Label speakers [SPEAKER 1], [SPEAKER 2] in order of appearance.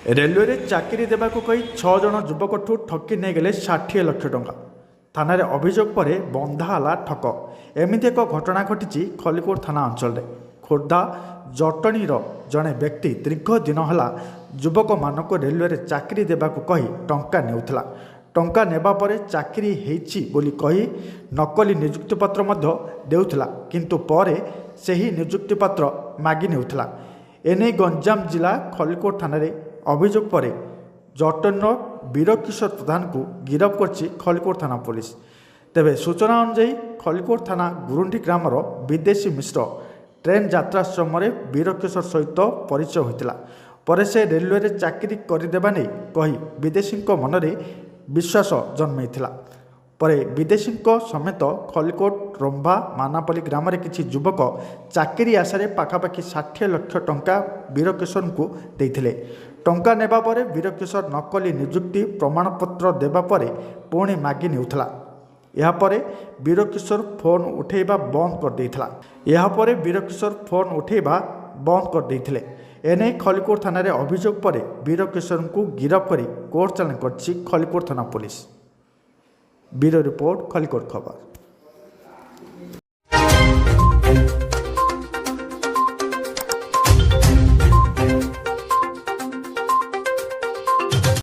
[SPEAKER 1] ରେଲୱେରେ ଚାକିରି ଦେବାକୁ କହି 6 ଜଣ ଯୁବକଠୁ ଠକି ନେଇଗଲେ 60 ଲକ୍ଷ ଟଙ୍କା। ଥାନାରେ ଅଭିଯୋଗ ପରେ ବନ୍ଧା ହେଲା ଠକ। ଏମିତି ଏକ ଘଟଣା ଘଟିଛି ଖଲିକୋଟ ଥାନା ଅଞ୍ଚଳରେ। ଖୋର୍ଦ୍ଧା ଜଟଣୀର ଜଣେ ବ୍ୟକ୍ତି ଦୀର୍ଘ ଦିନ ହେଲା ଯୁବକମାନଙ୍କୁ ରେଲୱେରେ ଚାକିରି ଦେବାକୁ କହି ଟଙ୍କା ନେଉଥିଲା। ଟଙ୍କା ନେବା ପରେ ଚାକିରି ହେଇଛି ବୋଲି କହି ନକଲି ନିଯୁକ୍ତିପତ୍ର ମଧ୍ୟ ଦେଉଥିଲା, କିନ୍ତୁ ପରେ ସେହି ନିଯୁକ୍ତିପତ୍ର ମାଗି ନେଉଥିଲା। ଏନେଇ ଗଞ୍ଜାମ ଜିଲ୍ଲା ଖଲିକୋଟ ଥାନାରେ ଅଭିଯୋଗ ପରେ ଜଟଣୀର ବୀରକିଶୋର ପ୍ରଧାନଙ୍କୁ ଗିରଫ କରିଛି ଖଲିକୋଟ ଥାନା ପୁଲିସ। ତେବେ ସୂଚନା ଅନୁଯାୟୀ ଖଲିକୋଟ ଥାନା ଗୁରୁଣ୍ଡି ଗ୍ରାମର ବିଦେଶୀ ମିଶ୍ର ଟ୍ରେନ୍ ଯାତ୍ରା ସମୟରେ ବୀରକିଶୋର ସହିତ ପରିଚୟ ହୋଇଥିଲା। ପରେ ସେ ରେଲୱେରେ ଚାକିରି କରିଦେବା ନେଇ କହି ବିଦେଶୀଙ୍କ ମନରେ ବିଶ୍ୱାସ ଜନ୍ମାଇଥିଲା। ପରେ ବିଦେଶୀଙ୍କ ସମେତ ଖଲିକୋଟ, ରମ୍ଭା, ମାନାପଲ୍ଲୀ ଗ୍ରାମରେ କିଛି ଯୁବକ ଚାକିରି ଆଶାରେ ପାଖାପାଖି 60 ଲକ୍ଷ ଟଙ୍କା ବୀରକିଶୋରଙ୍କୁ ଦେଇଥିଲେ। ଟଙ୍କା ନେବା ପରେ ବୀରକିଶୋର ନକଲି ନିଯୁକ୍ତି ପ୍ରମାଣପତ୍ର ଦେବା ପରେ ପୁଣି ମାଗି ନେଉଥିଲା। ଏହାପରେ ବୀରକିଶୋର ଫୋନ୍ ଉଠାଇବା ବନ୍ଦ କରିଦେଇଥିଲେ। ଏନେଇ ଖଲିକୋଟ ଥାନାରେ ଅଭିଯୋଗ ପରେ ବୀରକିଶୋରଙ୍କୁ ଗିରଫ କରି କୋର୍ଟ ଚାଲାଣ କରିଛି ଖଲିକୋଟ ଥାନା ପୁଲିସ। ବ୍ୟୁରୋ ରିପୋର୍ଟ, ଖଲିକୋଟ ଖବର।